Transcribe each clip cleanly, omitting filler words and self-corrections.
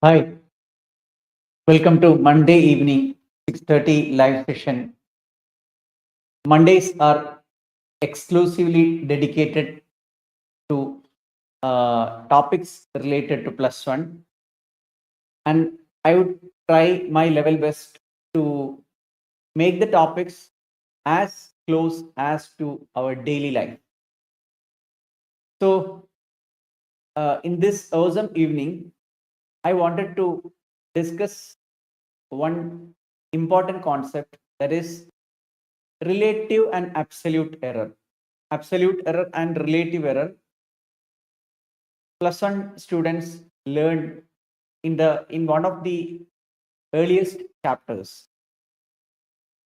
Hi, welcome to Monday evening 6:30 live session. Mondays are exclusively dedicated to topics related to plus one, and I would try my level best to make the topics as close as to our daily life. So, in this awesome evening, I wanted to discuss one important concept, that is relative and absolute error. Absolute error and relative error, plus one students learned in one of the earliest chapters.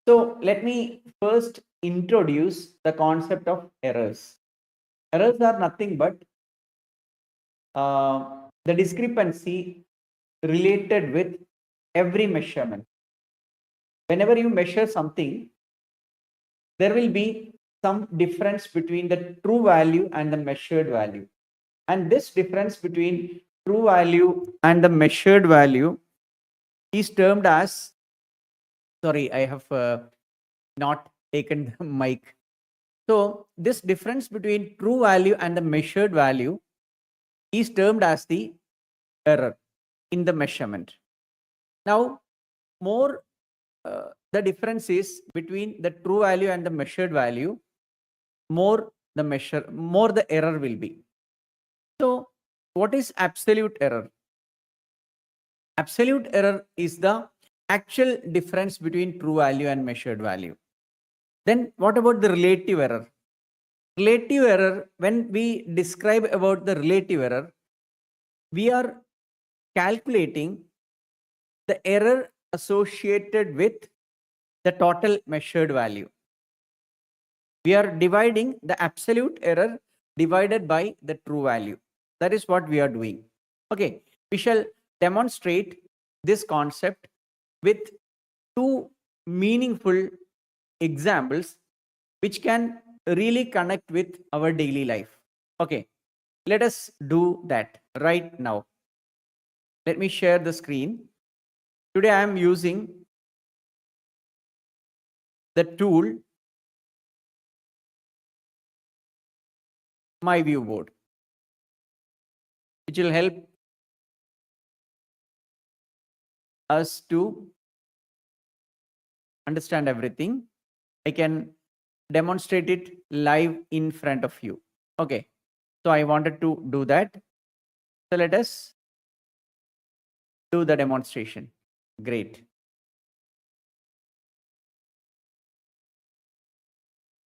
So let me first introduce the concept of errors. Errors are nothing but the discrepancy related with every measurement. Whenever you measure something, there will be some difference between the true value and the measured value. And this difference between true value and the measured value is termed as, sorry, I have not taken the mic. So this difference between true value and the measured value is termed as the error in the measurement. Now, more the difference is between the true value and the measured value, more the error will be. So what is absolute error? Absolute error is the actual difference between true value and measured value. Then what about the relative error? Relative error, when we describe about the relative error, we are calculating the error associated with the total measured value. We are dividing the absolute error divided by the true value. That is what we are doing. Okay, we shall demonstrate this concept with two meaningful examples which can really connect with our daily life. Okay, let us do that right now. Let me share the screen. Today I am using the tool My View Board, which will help us to understand everything. I can demonstrate it live in front of you. Okay, so I wanted to do that. So let us do the demonstration. Great.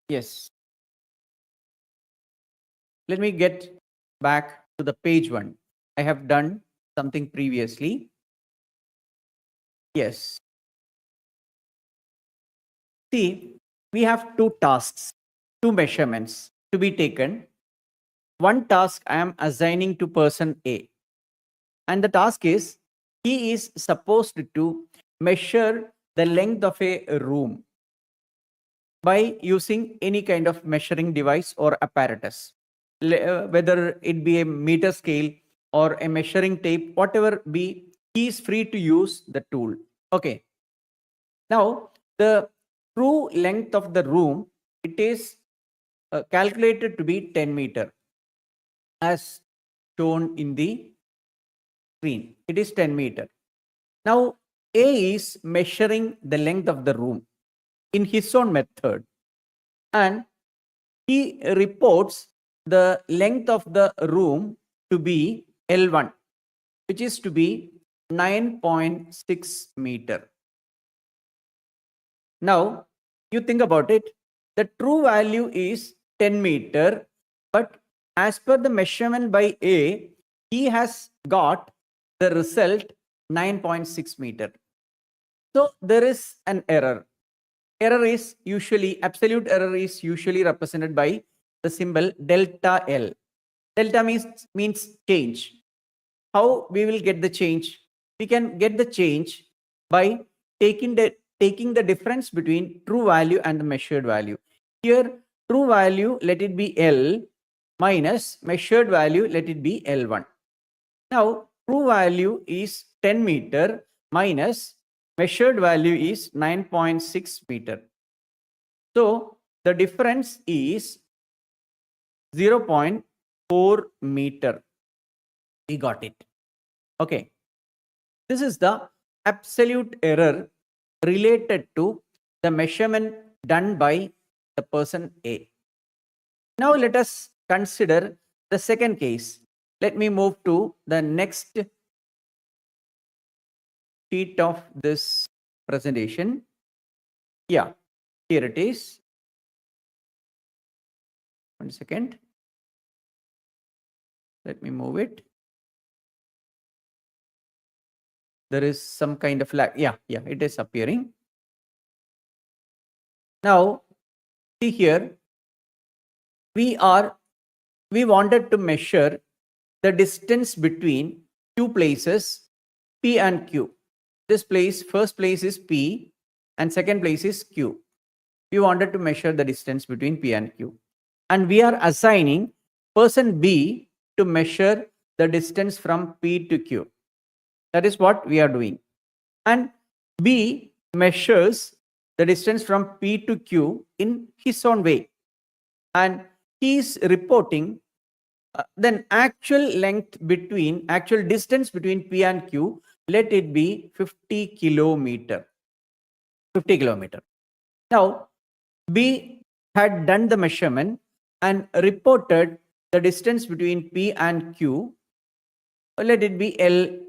Yes. Let me get back to the page one. I have done something previously. Yes. See, we have two tasks, two measurements to be taken. One task I am assigning to person A, and the task is he is supposed to measure the length of a room by using any kind of measuring device or apparatus, whether it be a meter scale or a measuring tape, whatever be, he is free to use the tool. Okay. Now, the true length of the room, it is calculated to be 10 meter as shown in the screen. It is 10 meter. Now, A is measuring the length of the room in his own method, and he reports the length of the room to be L1, which is to be 9.6 meter. Now, you think about it, the true value is 10 meter, but as per the measurement by A, he has got the result 9.6 meter. So there is an error. Error is usually, absolute error is usually represented by the symbol delta L. Delta means change. How we will get the change? We can get the change by taking the difference between true value and the measured value. Here, true value, let it be L, minus measured value, let it be L1. Now, true value is 10 meter minus measured value is 9.6 meter. So the difference is 0.4 meter. We got it. Okay. This is the absolute error related to the measurement done by the person A. Now let us consider the second case. Let me move to the next sheet of this presentation. Yeah, here it is. 1 second. Let me move it. There is some kind of lag. Yeah, it is appearing. Now, see here, we wanted to measure the distance between two places, P and Q. This place, first place is P and second place is Q. We wanted to measure the distance between P and Q. And we are assigning person B to measure the distance from P to Q. That is what we are doing. And B measures the distance from P to Q in his own way. And he is reporting then actual distance between P and Q, let it be 50 kilometer. 50 kilometer. Now, B had done the measurement and reported the distance between P and Q. Let it be L2.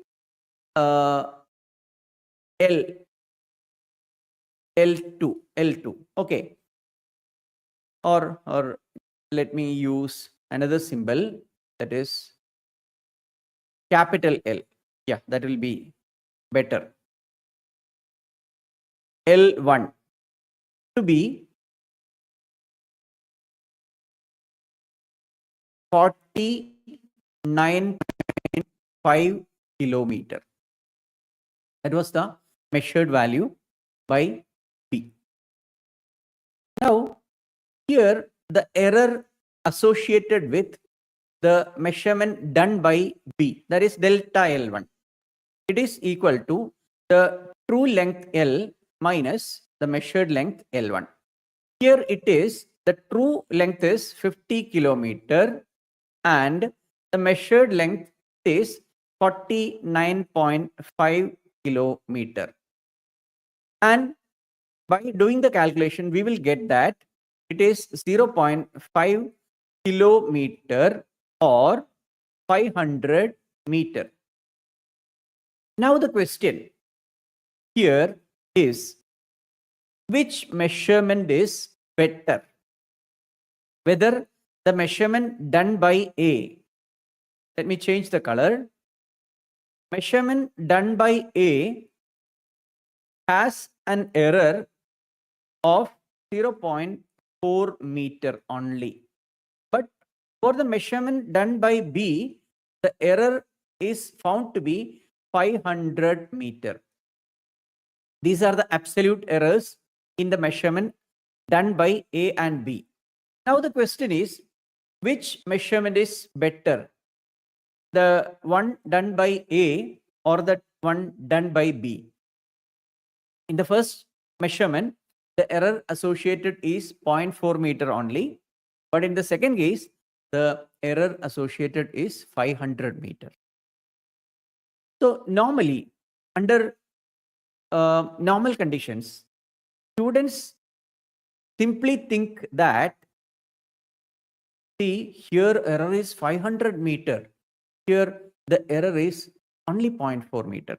Okay. Or let me use another symbol, that is capital L. Yeah, that will be better. L1 to be 49.5 kilometer. That was the measured value by B. Now, here the error associated with the measurement done by B, that is delta L1. It is equal to the true length L minus the measured length L1. Here it is, the true length is 50 kilometer and the measured length is 49.5 kilometer. And by doing the calculation, we will get that it is 0.5 kilometer or 500 meter. Now the question here is, which measurement is better? Whether the measurement done by A, let me change the color. Measurement done by A has an error of 0.4 meter only. But for the measurement done by B, the error is found to be 500 meter. These are the absolute errors in the measurement done by A and B. Now the question is, which measurement is better? The one done by A or the one done by B? In the first measurement, the error associated is 0.4 meter only. But in the second case, the error associated is 500 meter. So normally, under normal conditions, students simply think that, see, here error is 500 meter. Here the error is only 0.4 meter.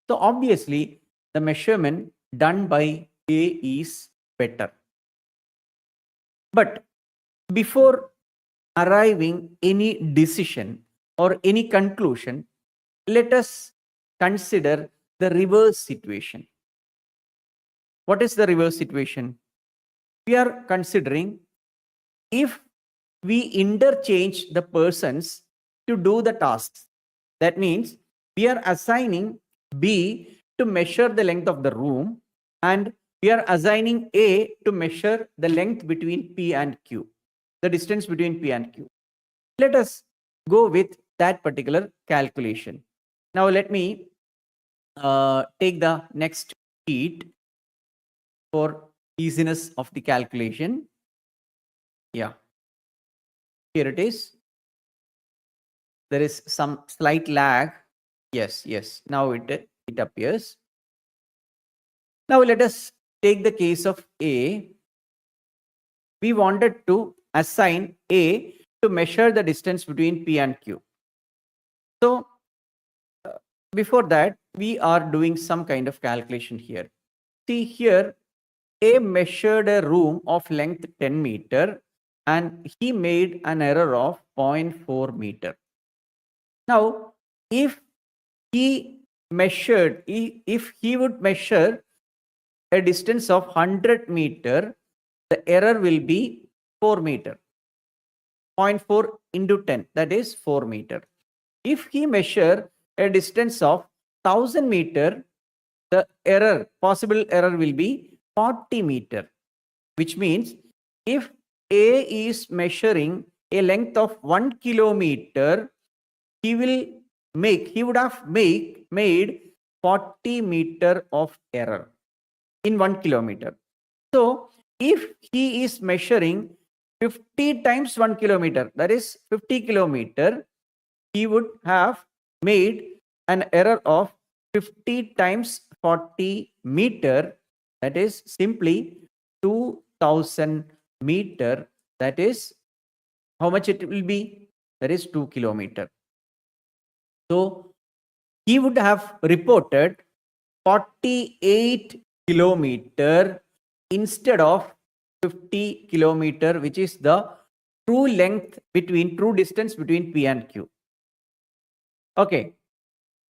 So obviously, the measurement done by A is better. But before arriving any decision or any conclusion, let us consider the reverse situation. What is the reverse situation? We are considering if we interchange the persons to do the tasks. That means we are assigning B to measure the length of the room and we are assigning A to measure the length between P and Q, the distance between P and Q. Let us go with that particular calculation. Now let me take the next sheet for easiness of the calculation. Yeah, here it is. There is some slight lag. Yes. Now it appears. Now let us take the case of A. We wanted to assign A to measure the distance between P and Q. So before that, we are doing some kind of calculation here. See here, A measured a room of length 10 meter and he made an error of 0.4 meter. Now, if he if he would measure a distance of 100 meter, the error will be 4 meter. 0.4 into 10, that is 4 meter. If he measure a distance of 1000 meter, the possible error will be 40 meter, which means if A is measuring a length of 1 kilometer, he would have made 40 meter of error in 1 kilometer. So if he is measuring 50 times 1 kilometer, that is 50 kilometer, he would have made an error of 50 times 40 meter, that is simply 2000 meter. That is how much it will be? That is 2 kilometer. So he would have reported 48 kilometer instead of 50 kilometer, which is the true distance between P and Q. Okay.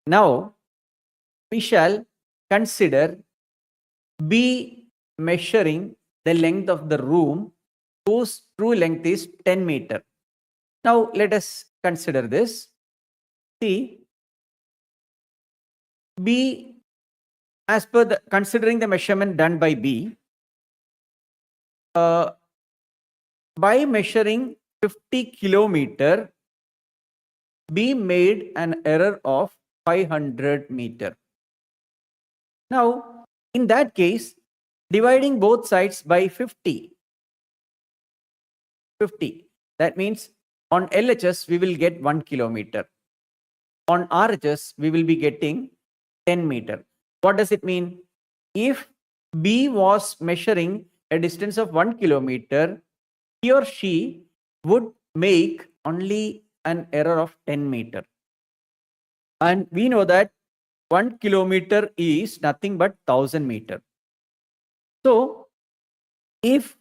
Now we shall consider B measuring the length of the room whose true length is 10 meter. Now let us consider this. See, B, as per considering the measurement done by B, by measuring 50 kilometer, B made an error of 500 meter. Now, in that case, dividing both sides by 50, that means on LHS we will get 1 kilometer. On RHS we will be getting 10 meter. What does it mean? If B was measuring a distance of 1 kilometer, he or she would make only an error of 10 meter. And we know that 1 kilometer is nothing but 1000 meter. So if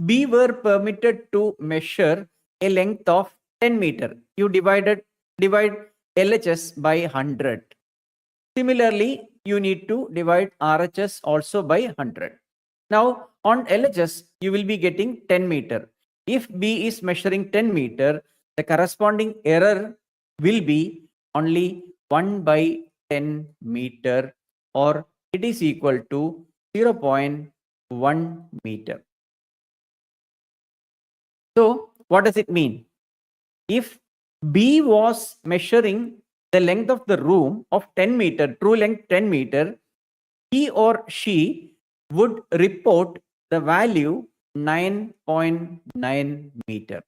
B were permitted to measure a length of 10 meter, you divide LHS by 100. Similarly, you need to divide RHS also by 100. Now, on LHS, you will be getting 10 meter. If B is measuring 10 meter, the corresponding error will be only 1 by 10 meter, or it is equal to 0.1 meter. So, what does it mean? If B was measuring the length of the room of 10 meter, true length 10 meter, he or she would report the value 9.9 meter.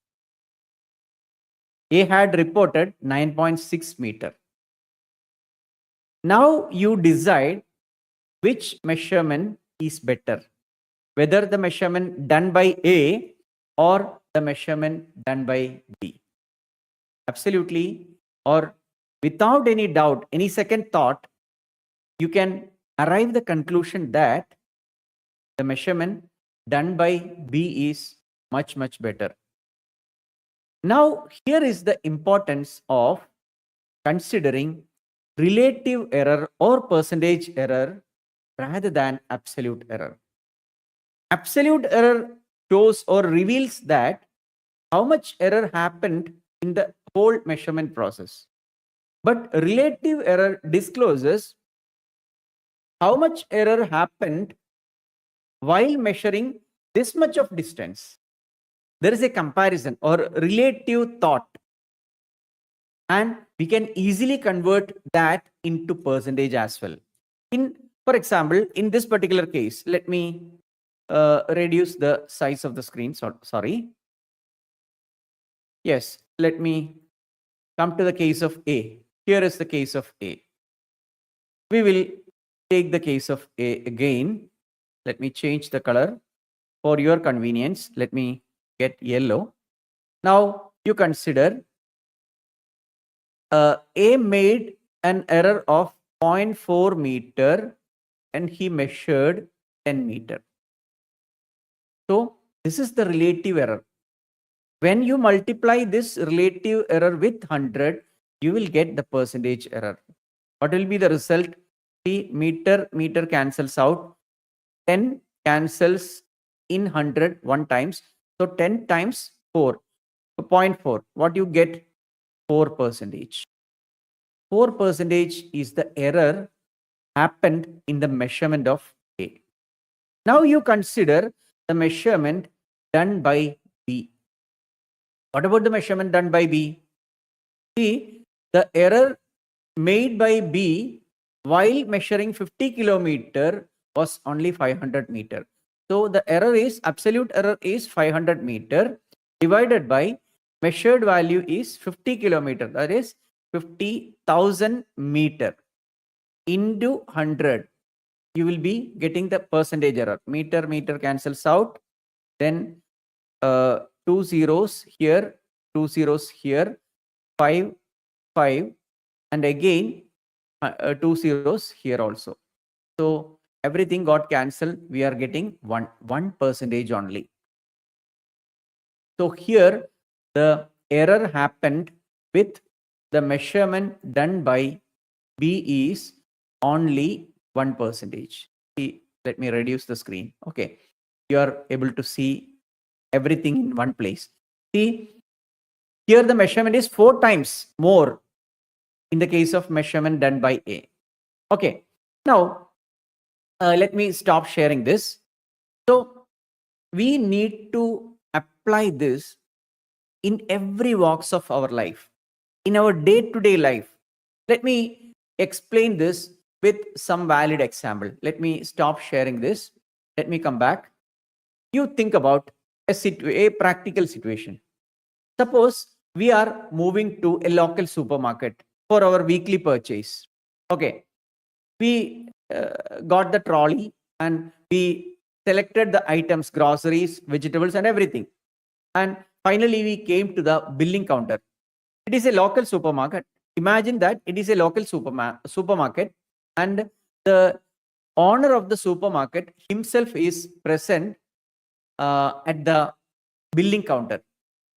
A had reported 9.6 meter. Now you decide which measurement is better, whether the measurement done by A or the measurement done by B. Absolutely, or without any doubt, any second thought, you can arrive the conclusion that the measurement done by B is much better. Now, here is the importance of considering relative error or percentage error rather than absolute error. Absolute error shows or reveals that how much error happened in the whole measurement process. But relative error discloses how much error happened while measuring this much of distance. There is a comparison or relative thought. And we can easily convert that into percentage as well. For example, in this particular case, let me reduce the size of the screen. Sorry. Yes, let me come to the case of A. Here is the case of A. We will take the case of A again. Let me change the color for your convenience. Let me get yellow. Now you consider A made an error of 0.4 meter and he measured 10 meter. So this is the relative error. When you multiply this relative error with 100, you will get the percentage error. What will be the result? See, meter cancels out. 10 cancels in 100 one times. So 10 times 4, 0.4. What you get? 4%. 4% is the error happened in the measurement of A. Now you consider the measurement done by B. What about the measurement done by B? See, the error made by B while measuring 50 kilometer was only 500 meter. So the absolute error is 500 meter divided by measured value is 50 kilometer. That is 50,000 meter into 100. You will be getting the percentage error. Meter cancels out. Then 2 zeros here, 2 zeros here, 5, 5, and again 2 zeros here also. So everything got cancelled. We are getting 1% only. So here the error happened with the measurement done by B is only 1%. Let me reduce the screen. Okay, you are able to see everything in one place. See, here the measurement is 4 times more in the case of measurement done by A. Okay, now let me stop sharing this. So we need to apply this in every walks of our life, in our day-to-day life. Let me explain this with some valid example. Let me stop sharing this. Let me come back. You think about a practical situation. Suppose we are moving to a local supermarket for our weekly purchase. Okay, we got the trolley and we selected the items, groceries, vegetables, and everything. And finally, we came to the billing counter. It is a local supermarket. Imagine that it is a local supermarket, and the owner of the supermarket himself is present at the billing counter.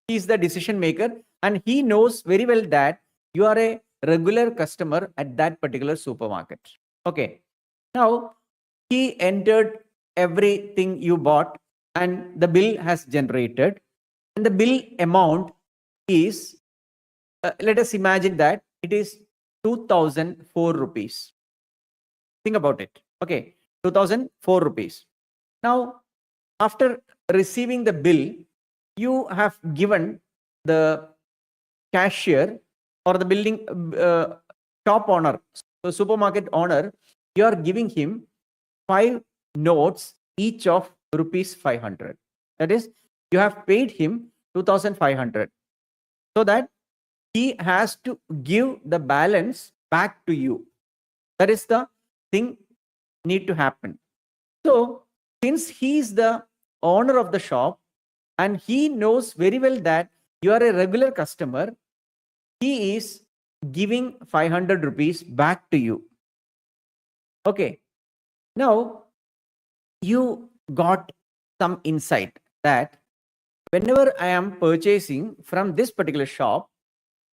He is the decision maker, and he knows very well that you are a regular customer at that particular supermarket. Okay. Now, he entered everything you bought, and the bill has generated. And the bill amount is, let us imagine that it is 2004 rupees. Think about it. Okay, 2004 rupees. Now, after receiving the bill, you have given the cashier or the building shop owner, the supermarket owner, you are giving him 5 notes, each of rupees 500. That is, you have paid him 2,500, so that he has to give the balance back to you. That is the thing need to happen. So since he is the owner of the shop and he knows very well that you are a regular customer, he is giving 500 rupees back to you. Okay. Now you got some insight that whenever I am purchasing from this particular shop,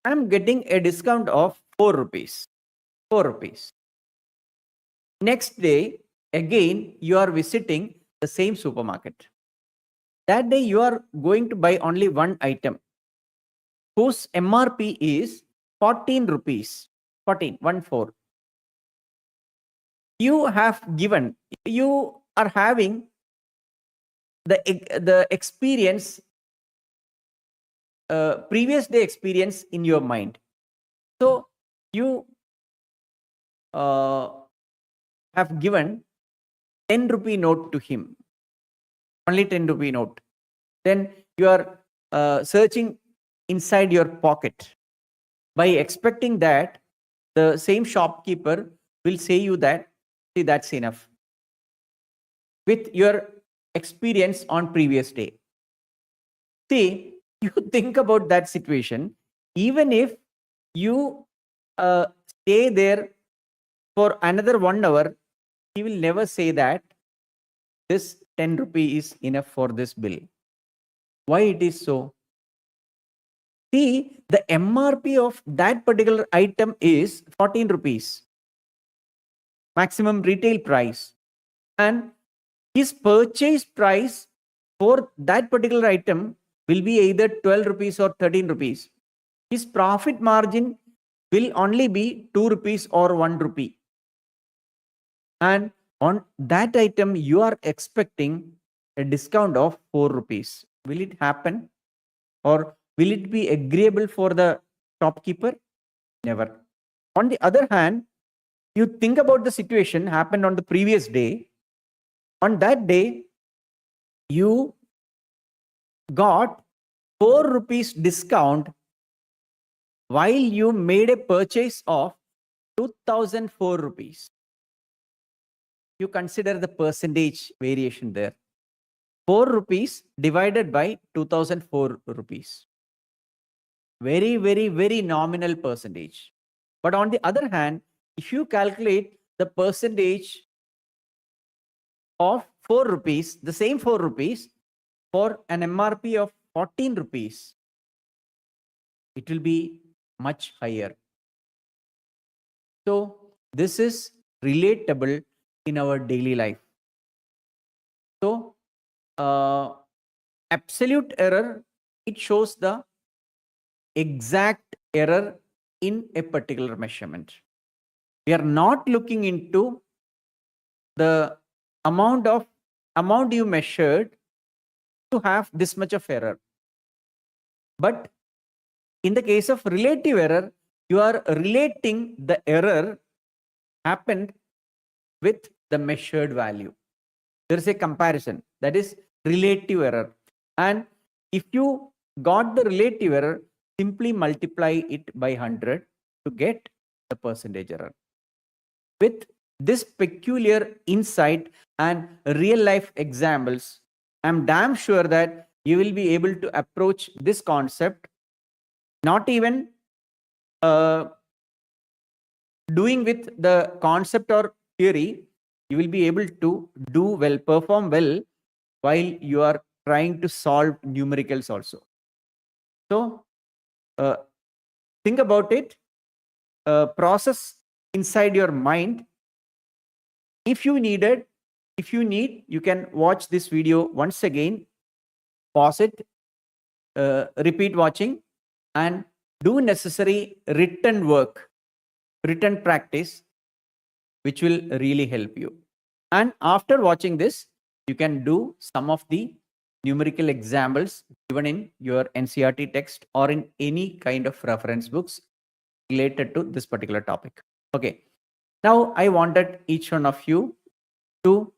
I am getting a discount of 4 rupees. 4 rupees. Next day, again, you are visiting the same supermarket. That day, you are going to buy only one item whose MRP is 14 rupees. 14, 1-4. You are having the experience, previous day experience in your mind. So you have given 10 rupee note to him, only 10 rupee note. Then you are searching inside your pocket by expecting that the same shopkeeper will say you that, see, that's enough, with your experience on previous day. See, you think about that situation, even if you stay there for another 1 hour, he will never say that this 10 rupee is enough for this bill. Why it is so? See, the MRP of that particular item is 14 rupees, maximum retail price. And his purchase price for that particular item will be either 12 rupees or 13 rupees. His profit margin will only be 2 rupees or 1 rupee. And on that item, you are expecting a discount of 4 rupees. Will it happen? Or will it be agreeable for the shopkeeper? Never. On the other hand, you think about the situation happened on the previous day. On that day, you got 4 rupees discount while you made a purchase of 2004 rupees. You consider the percentage variation there. 4 rupees divided by 2004 rupees. Very, very, very nominal percentage. But on the other hand, if you calculate the percentage of 4 rupees, the same 4 rupees for an MRP of 14 rupees, it will be much higher. So this is relatable in our daily life. So absolute error, it shows the exact error in a particular measurement. We are not looking into the amount you measured to have this much of error. But in the case of relative error, you are relating the error happened with the measured value. There is a comparison, that is relative error. And if you got the relative error, simply multiply it by 100 to get the percentage error. With this peculiar insight and real life examples, I'm damn sure that you will be able to approach this concept, not even doing with the concept or theory, you will be able to do well, perform well while you are trying to solve numericals also. So think about it, process inside your mind. If you need, you can watch this video once again, pause it, repeat watching, and do necessary written work, written practice, which will really help you. And after watching this, you can do some of the numerical examples given in your NCERT text or in any kind of reference books related to this particular topic. Okay. Now I wanted each one of you to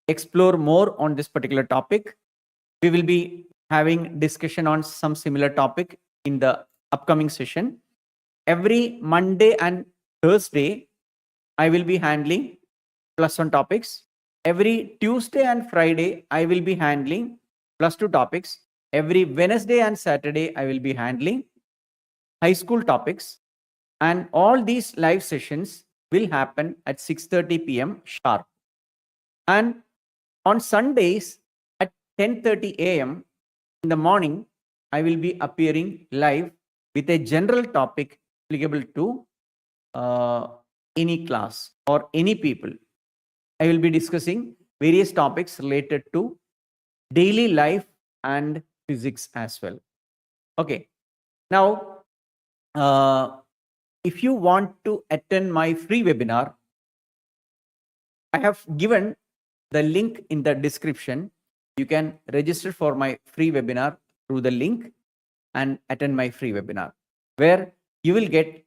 explore more on this particular topic. We will be having discussion on some similar topic in the upcoming session. Every Monday and Thursday, I will be handling +1 topics. Every Tuesday and Friday, I will be handling +2 topics. Every Wednesday and Saturday, I will be handling high school topics. And all these live sessions will happen at 6:30 p.m. sharp. And on Sundays at 10:30 a.m. in the morning, I will be appearing live with a general topic applicable to any class or any people. I will be discussing various topics related to daily life and physics as well. Okay. Now, if you want to attend my free webinar, I have given the link in the description. You can register for my free webinar through the link and attend my free webinar, where you will get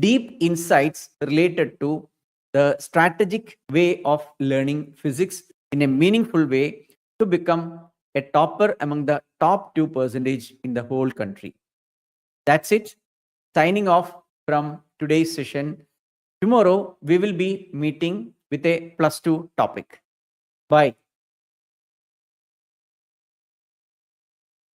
deep insights related to the strategic way of learning physics in a meaningful way to become a topper among the top 2% in the whole country. That's it. Signing off from today's session. Tomorrow, we will be meeting with a plus 2 topic. Bye.